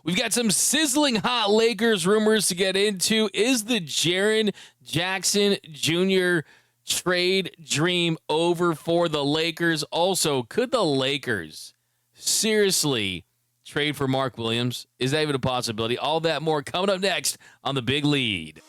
We've got some sizzling hot Lakers rumors to get into. Is the Jaren Jackson Jr. trade dream over for the Lakers? Also, could the Lakers seriously trade for Mark Williams? Is that even a possibility? All that more coming up next on The Big Lead.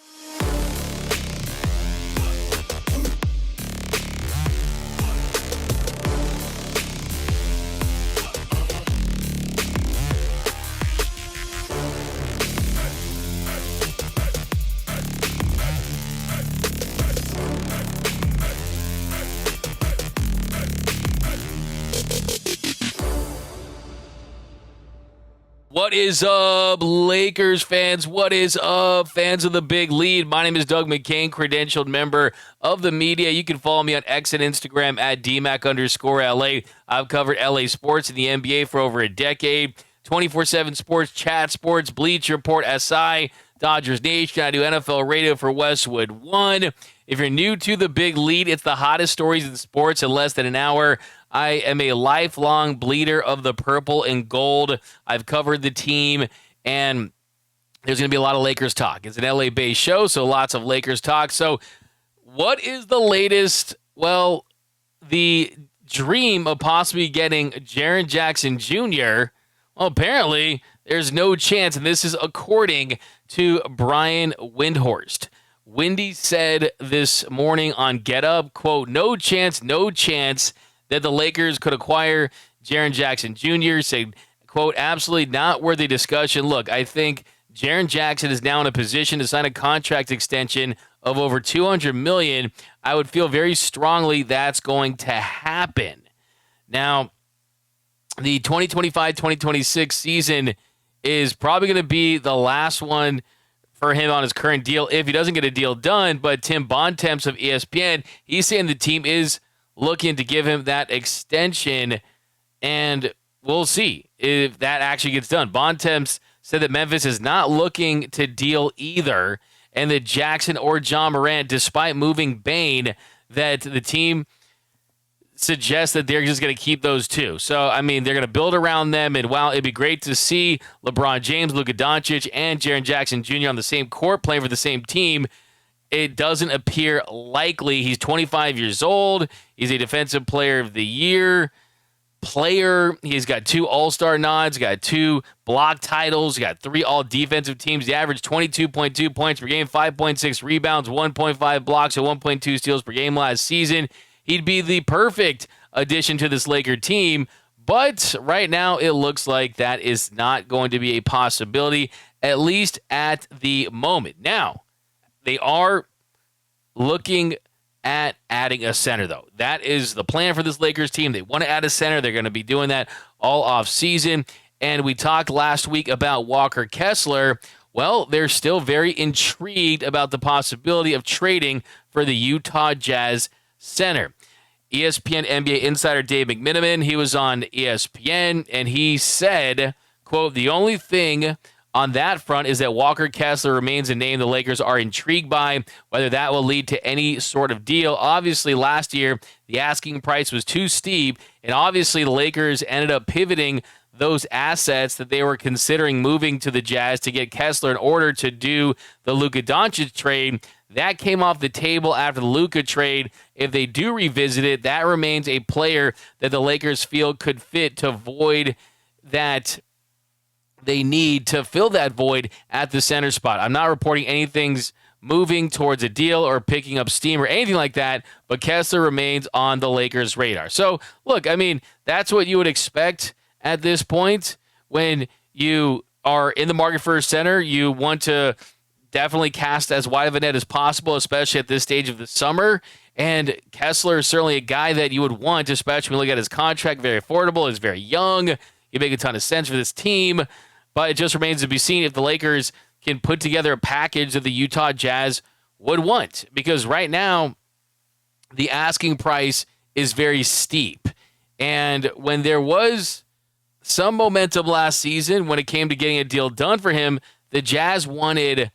What is up, Lakers fans? What is up, fans of The Big Lead? My name is Doug McKain, credentialed member of the media. You can follow me on X and Instagram at DMAC_LA. I've covered LA sports and the NBA for over a decade. 24/7 sports, chat sports, Bleach Report, SI, Dodgers Nation. I do NFL radio for Westwood One. If you're new to The Big Lead, it's the hottest stories in sports in less than an hour. I am a lifelong bleeder of the purple and gold. I've covered the team, and there's going to be a lot of Lakers talk. It's an LA-based show, so lots of Lakers talk. So what is the latest? Well, the dream of possibly getting Jaren Jackson Jr., well, apparently there's no chance, and this is according to Brian Windhorst. Windy said this morning on Get Up, quote, no chance that the Lakers could acquire Jaren Jackson Jr. Said, quote, absolutely not worthy discussion. Look, I think Jaren Jackson is now in a position to sign a contract extension of over $200 million. I would feel very strongly that's going to happen. Now, the 2025-2026 season is probably going to be the last one for him on his current deal if he doesn't get a deal done. But Tim Bontemps of ESPN, he's saying the team is looking to give him that extension, and we'll see if that actually gets done. Bontemps said that Memphis is not looking to deal either, and that Jackson or John Morant, despite moving Bane, that the team suggests that they're just going to keep those two. So, I mean, they're going to build around them, and while it'd be great to see LeBron James, Luka Doncic, and Jaren Jackson Jr. on the same court playing for the same team, it doesn't appear likely. He's 25 years old. He's a Defensive Player of the Year player. He's got 2 All-Star nods, got 2 block titles, got 3 all-defensive teams. He averaged 22.2 points per game, 5.6 rebounds, 1.5 blocks, and 1.2 steals per game last season. He'd be the perfect addition to this Laker team, but right now it looks like that is not going to be a possibility, at least at the moment. Now, they are looking at adding a center, though. That is the plan for this Lakers team. They want to add a center. They're going to be doing that all off season. And we talked last week about Walker Kessler. Well, they're still very intrigued about the possibility of trading for the Utah Jazz center. ESPN NBA insider Dave McMenamin, he was on ESPN, and he said, quote, the only thing on that front is that Walker Kessler remains a name the Lakers are intrigued by, whether that will lead to any sort of deal. Obviously, last year, the asking price was too steep, and obviously the Lakers ended up pivoting those assets that they were considering moving to the Jazz to get Kessler in order to do the Luka Doncic trade. That came off the table after the Luka trade. If they do revisit it, that remains a player that the Lakers feel could fit to void that they need to fill that void at the center spot. I'm not reporting anything's moving towards a deal or picking up steam or anything like that, but Kessler remains on the Lakers' radar. So, look, I mean, that's what you would expect at this point. When you are in the market for a center, you want to definitely cast as wide of a net as possible, especially at this stage of the summer. And Kessler is certainly a guy that you would want, especially when you look at his contract. Very affordable, is very young. He'd make a ton of sense for this team. But it just remains to be seen if the Lakers can put together a package that the Utah Jazz would want. Because right now, the asking price is very steep. And when there was some momentum last season when it came to getting a deal done for him, the Jazz wanted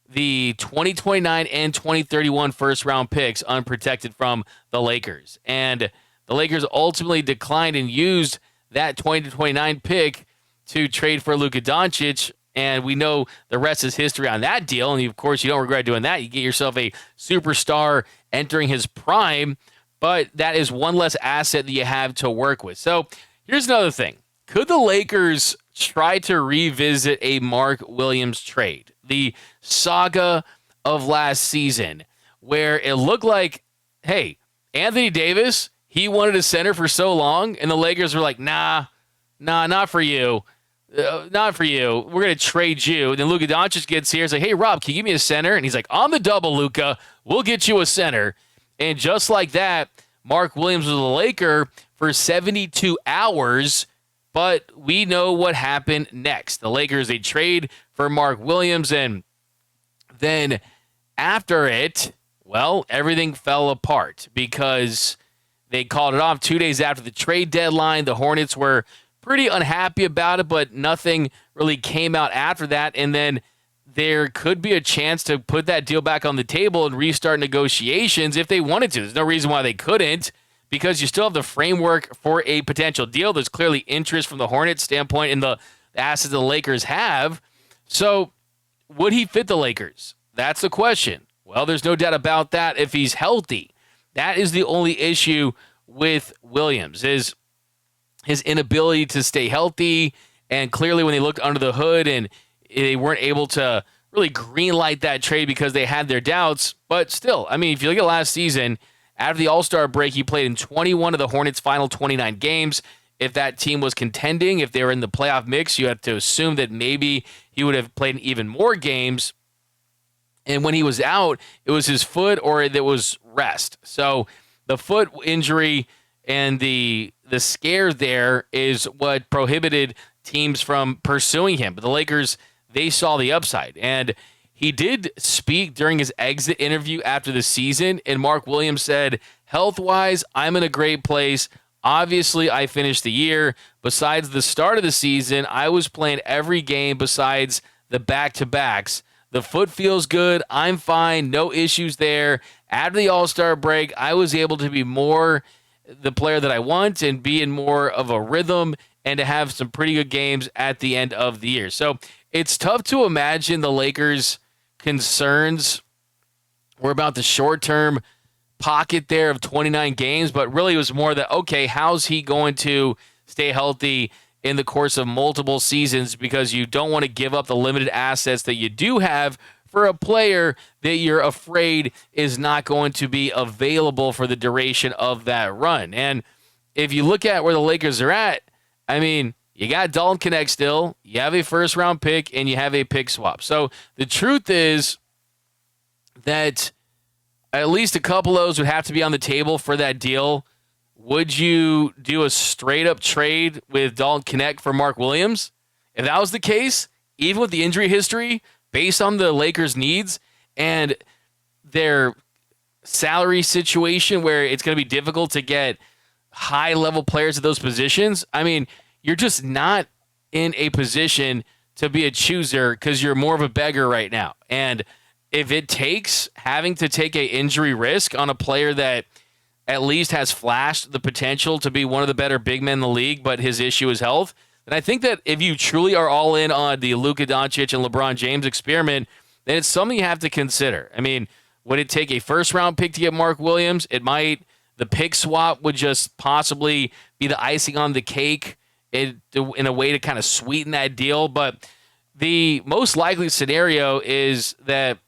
the 2029 and 2031 first-round picks unprotected from the Lakers. And the Lakers ultimately declined and used that 2029 pick to trade for Luka Doncic, and we know the rest is history on that deal. And of course, you don't regret doing that. You get yourself a superstar entering his prime, but that is one less asset that you have to work with. So here's another thing. Could the Lakers try to revisit a Mark Williams trade? The saga of last season, where it looked like, hey, Anthony Davis, he wanted a center for so long, and the Lakers were like, nah, not for you. Not for you. We're going to trade you. And then Luka Doncic gets here. It's like, hey, Rob, can you give me a center? And he's like, on the double, Luka. We'll get you a center. And just like that, Mark Williams was a Laker for 72 hours. But we know what happened next. The Lakers, they trade for Mark Williams. And then after it, well, everything fell apart because they called it off 2 days after the trade deadline. The Hornets were pretty unhappy about it, but nothing really came out after that. And then there could be a chance to put that deal back on the table and restart negotiations if they wanted to. There's no reason why they couldn't, because you still have the framework for a potential deal. There's clearly interest from the Hornets standpoint in the assets the Lakers have. So would he fit the Lakers? That's the question. Well, there's no doubt about that if he's healthy. That is the only issue with Williams, is his inability to stay healthy. And clearly when they looked under the hood and they weren't able to really greenlight that trade because they had their doubts. But still, I mean, if you look at last season, after the All-Star break, he played in 21 of the Hornets' final 29 games. If that team was contending, if they were in the playoff mix, you have to assume that maybe he would have played in even more games. And when he was out, it was his foot or it was rest. So the foot injury and the scare there is what prohibited teams from pursuing him. But the Lakers, they saw the upside. And he did speak during his exit interview after the season, and Mark Williams said, health-wise, I'm in a great place. Obviously, I finished the year. Besides the start of the season, I was playing every game besides the back-to-backs. The foot feels good. I'm fine. No issues there. After the All-Star break, I was able to be more the player that I want and be in more of a rhythm and to have some pretty good games at the end of the year. So it's tough to imagine the Lakers' concerns were about the short-term pocket there of 29 games, but really it was more that, okay, how's he going to stay healthy in the course of multiple seasons, because you don't want to give up the limited assets that you do have for a player that you're afraid is not going to be available for the duration of that run. And if you look at where the Lakers are at, I mean, you got Dalton Knecht still, you have a first-round pick, and you have a pick swap. So the truth is that at least a couple of those would have to be on the table for that deal. Would you do a straight-up trade with Dalton Knecht for Mark Williams? If that was the case, even with the injury history, based on the Lakers' needs and their salary situation where it's going to be difficult to get high-level players at those positions, I mean, you're just not in a position to be a chooser because you're more of a beggar right now. And if it takes having to take an injury risk on a player that at least has flashed the potential to be one of the better big men in the league, but his issue is health, then I think that if you truly are all in on the Luka Doncic and LeBron James experiment, then it's something you have to consider. I mean, would it take a first-round pick to get Mark Williams? It might. The pick swap would just possibly be the icing on the cake in a way to kind of sweeten that deal. But the most likely scenario is that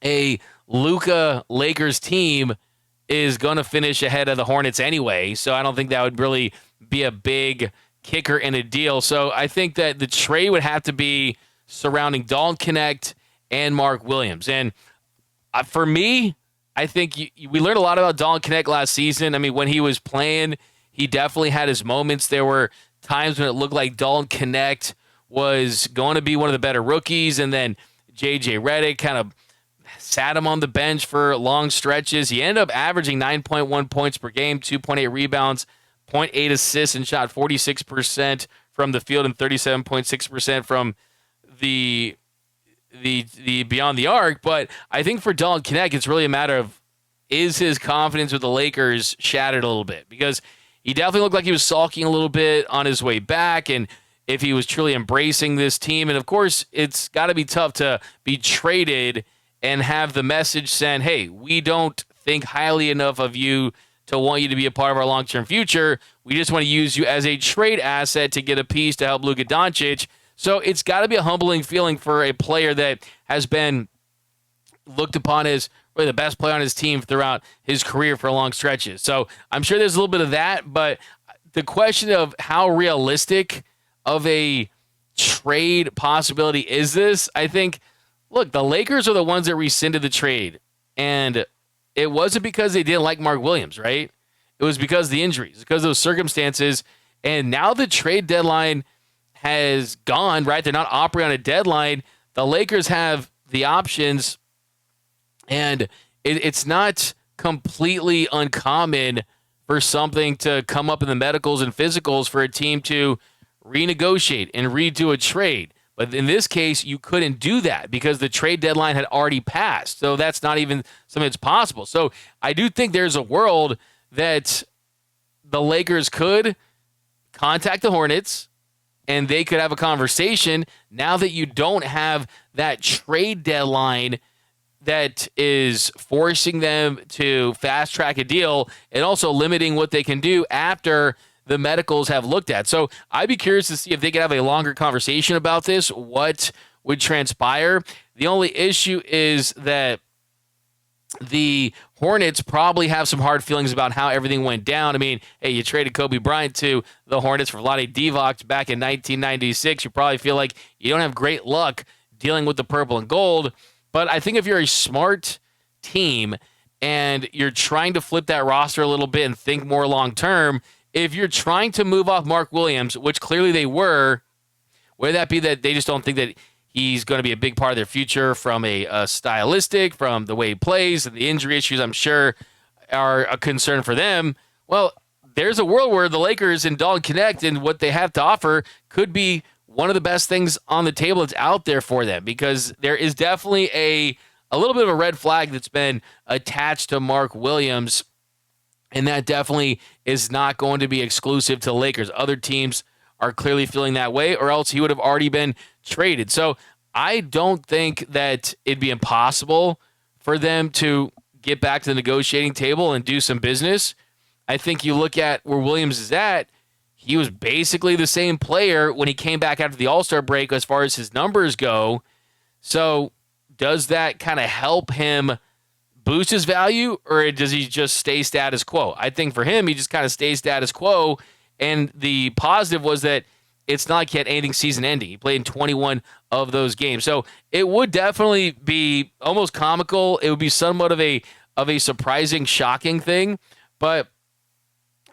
a Luka Lakers team is going to finish ahead of the Hornets anyway. So I don't think that would really be a big kicker in a deal. So I think that the trade would have to be surrounding Dalton Knecht and Mark Williams. And for me, I think we learned a lot about Dalton Knecht last season. I mean, when he was playing, he definitely had his moments. There were times when it looked like Dalton Knecht was going to be one of the better rookies, and then J.J. Redick kind of sat him on the bench for long stretches. He ended up averaging 9.1 points per game, 2.8 rebounds, 0.8 assists, and shot 46% from the field and 37.6% from the beyond the arc. But I think for Dalton Knecht, it's really a matter of, is his confidence with the Lakers shattered a little bit? Because he definitely looked like he was sulking a little bit on his way back, and if he was truly embracing this team. And of course, it's got to be tough to be traded and have the message sent, hey, we don't think highly enough of you to want you to be a part of our long-term future. We just want to use you as a trade asset to get a piece to help Luka Doncic. So it's got to be a humbling feeling for a player that has been looked upon as really the best player on his team throughout his career for long stretches. So I'm sure there's a little bit of that, but the question of how realistic of a trade possibility is this, I think, look, the Lakers are the ones that rescinded the trade, and it wasn't because they didn't like Mark Williams, right? It was because of the injuries, because of those circumstances, and now the trade deadline has gone, right? They're not operating on a deadline. The Lakers have the options, and it's not completely uncommon for something to come up in the medicals and physicals for a team to renegotiate and redo a trade. But in this case, you couldn't do that because the trade deadline had already passed. So that's not even something that's possible. So I do think there's a world that the Lakers could contact the Hornets and they could have a conversation now that you don't have that trade deadline that is forcing them to fast track a deal and also limiting what they can do after the medicals have looked at. So I'd be curious to see if they could have a longer conversation about this, what would transpire. The only issue is that the Hornets probably have some hard feelings about how everything went down. I mean, hey, you traded Kobe Bryant to the Hornets for Vlade Divac back in 1996. You probably feel like you don't have great luck dealing with the purple and gold. But I think if you're a smart team and you're trying to flip that roster a little bit and think more long-term, if you're trying to move off Mark Williams, which clearly they were, whether that be that they just don't think that he's going to be a big part of their future from a stylistic, from the way he plays, and the injury issues I'm sure are a concern for them, well, there's a world where the Lakers and Dalton Connect and what they have to offer could be one of the best things on the table that's out there for them, because there is definitely a little bit of a red flag that's been attached to Mark Williams, and that definitely is not going to be exclusive to the Lakers. Other teams are clearly feeling that way, or else he would have already been traded. So I don't think that it'd be impossible for them to get back to the negotiating table and do some business. I think you look at where Williams is at, he was basically the same player when he came back after the All-Star break as far as his numbers go. So does that kind of help him boost his value, or does he just stay status quo? I think for him, he just kind of stays status quo. And the positive was that it's not like he had anything season ending. He played in 21 of those games. So it would definitely be almost comical. It would be somewhat of a surprising, shocking thing. But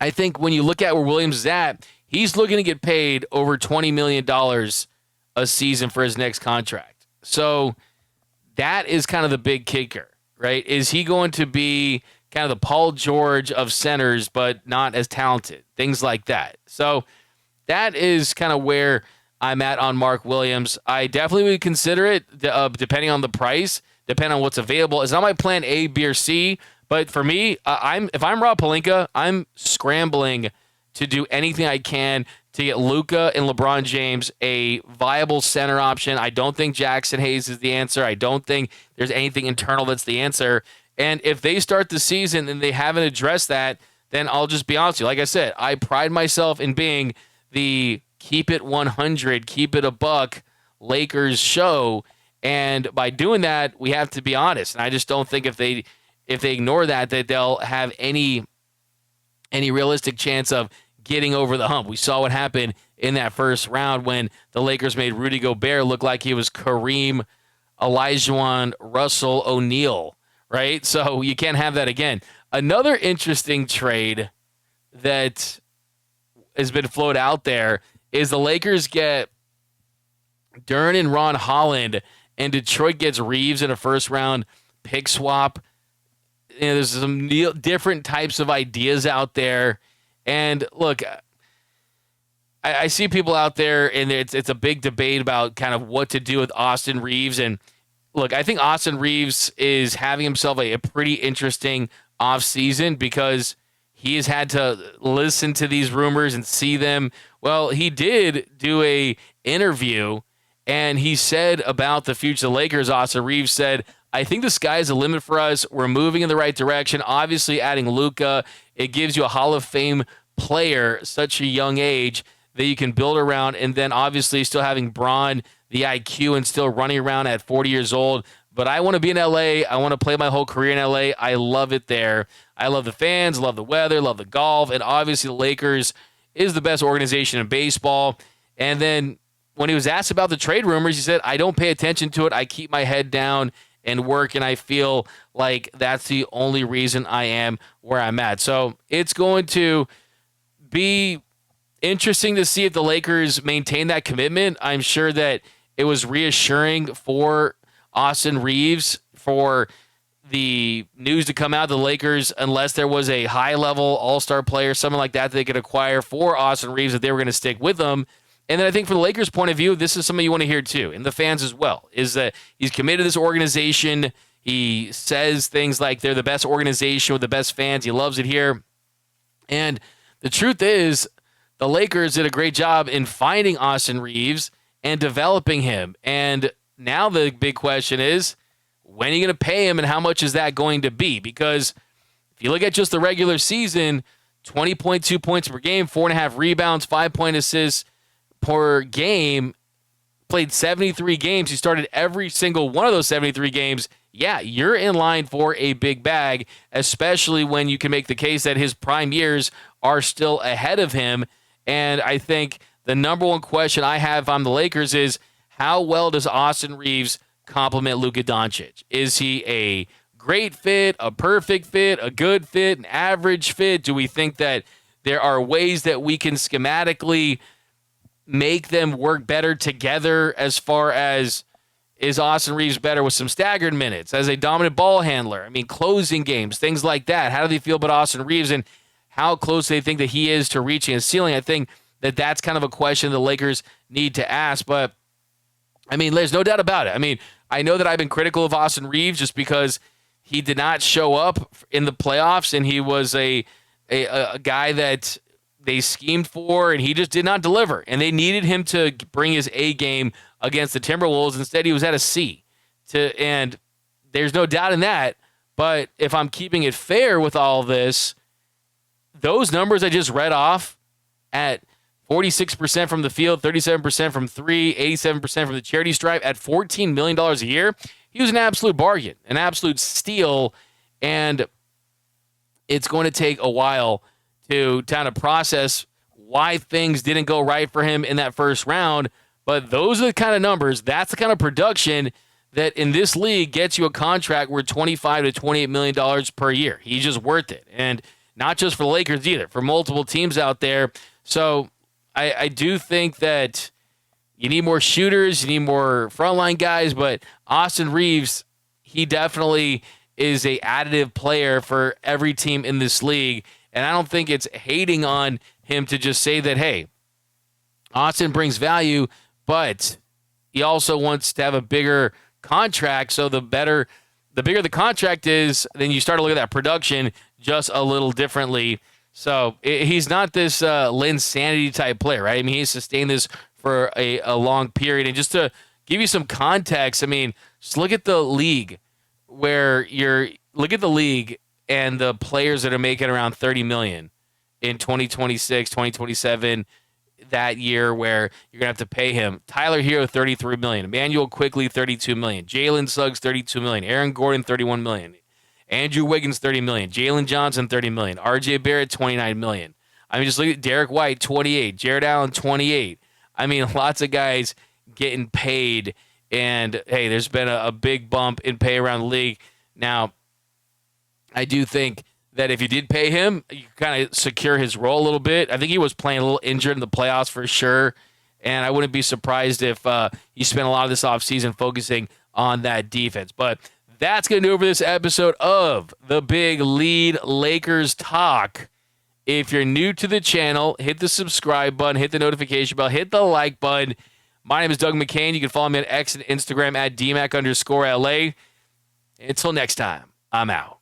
I think when you look at where Williams is at, he's looking to get paid over $20 million a season for his next contract. So that is kind of the big kicker, right? Is he going to be kind of the Paul George of centers, but not as talented? Things like that. So that is kind of where I'm at on Mark Williams. I definitely would consider it, depending on the price, depending on what's available. It's not my plan A, B, or C, but for me, if I'm Rob Pelinka, I'm scrambling to do anything I can to get Luka and LeBron James a viable center option. I don't think Jackson Hayes is the answer. I don't think there's anything internal that's the answer. And if they start the season and they haven't addressed that, then I'll just be honest with you. Like I said, I pride myself in being the keep it 100, keep it a buck Lakers show. And by doing that, we have to be honest. And I just don't think if they ignore that they'll have any realistic chance of getting over the hump. We saw what happened in that first round when the Lakers made Rudy Gobert look like he was Kareem Olajuwon Russell O'Neal, right? So you can't have that again. Another interesting trade that has been floated out there is the Lakers get Duren and Ron Holland, and Detroit gets Reeves in a first-round pick swap. You know, there's some different types of ideas out there. And look, I see people out there, and it's a big debate about kind of what to do with Austin Reeves. And look, I think Austin Reeves is having himself a pretty interesting offseason because he has had to listen to these rumors and see them. Well, he did do a interview, and he said about the future of the Lakers, Austin Reeves said, I think the sky is the limit for us. We're moving in the right direction. Obviously, adding Luka, it gives you a Hall of Fame player, such a young age, that you can build around. And then obviously still having Braun, the IQ, and still running around at 40 years old. But I want to be in LA. I want to play my whole career in LA. I love it there. I love the fans, love the weather, love the golf. And obviously the Lakers is the best organization in baseball. And then when he was asked about the trade rumors, he said, I don't pay attention to it. I keep my head down and work, and I feel like that's the only reason I am where I'm at. So it's going to be interesting to see if the Lakers maintain that commitment. I'm sure that it was reassuring for Austin Reeves for the news to come out. The Lakers, unless there was a high-level all-star player, someone like that they could acquire for Austin Reeves, that they were going to stick with him. And then I think from the Lakers' point of view, this is something you want to hear too, and the fans as well, is that he's committed to this organization. He says things like they're the best organization with the best fans. He loves it here. And the truth is, the Lakers did a great job in finding Austin Reeves and developing him. And now the big question is, when are you going to pay him and how much is that going to be? Because if you look at just the regular season, 20.2 points per game, 4.5 rebounds, 5-point assists per game, played 73 games. He started every single one of those 73 games. Yeah, you're in line for a big bag, especially when you can make the case that his prime years are still ahead of him. And I think the number one question I have if I'm the Lakers is, how well does Austin Reeves complement Luka Doncic? Is he a great fit, a perfect fit, a good fit, an average fit? Do we think that there are ways that we can schematically make them work better together, as far as, is Austin Reeves better with some staggered minutes as a dominant ball handler? I mean, closing games, things like that. How do they feel about Austin Reeves and how close they think that he is to reaching his ceiling? I think that that's kind of a question the Lakers need to ask. But, I mean, there's no doubt about it. I mean, I know that I've been critical of Austin Reeves just because he did not show up in the playoffs, and he was a guy that they schemed for, and he just did not deliver. And they needed him to bring his A game against the Timberwolves. Instead, he was at a C. And there's no doubt in that. But if I'm keeping it fair with all this, those numbers I just read off at 46% from the field, 37% from three, 87% from the charity stripe, at $14 million a year, he was an absolute bargain, an absolute steal. And it's going to take a while to kind of process why things didn't go right for him in that first round. But those are the kind of numbers, that's the kind of production that in this league gets you a contract worth $25 to $28 million per year. He's just worth it. And not just for the Lakers either, for multiple teams out there. So I do think that you need more shooters, you need more frontline guys, but Austin Reeves, he definitely is a additive player for every team in this league. And I don't think it's hating on him to just say that, hey, Austin brings value, but he also wants to have a bigger contract. So the bigger the contract is, then you start to look at that production just a little differently. So he's not this Linsanity type player, right? I mean, he's sustained this for a long period. And just to give you some context, I mean, just look at the league look at the league and the players that are making around $30 million in 2026, 2027, that year where you're going to have to pay him. Tyler Hero, $33 million. Emmanuel Quickly, $32 million. Jalen Suggs, $32 million. Aaron Gordon, $31 million. Andrew Wiggins, $30 million. Jalen Johnson, $30 million. RJ Barrett, $29 million. I mean, just look at Derek White, 28. Jared Allen, 28. I mean, lots of guys getting paid. And, hey, there's been a big bump in pay around the league. Now, I do think that if you did pay him, you kind of secure his role a little bit. I think he was playing a little injured in the playoffs for sure. And I wouldn't be surprised if he spent a lot of this offseason focusing on that defense. But that's going to do it for this episode of the Big Lead Lakers Talk. If you're new to the channel, hit the subscribe button, hit the notification bell, hit the like button. My name is Doug McKain. You can follow me on X and Instagram at DMAC_LA. Until next time, I'm out.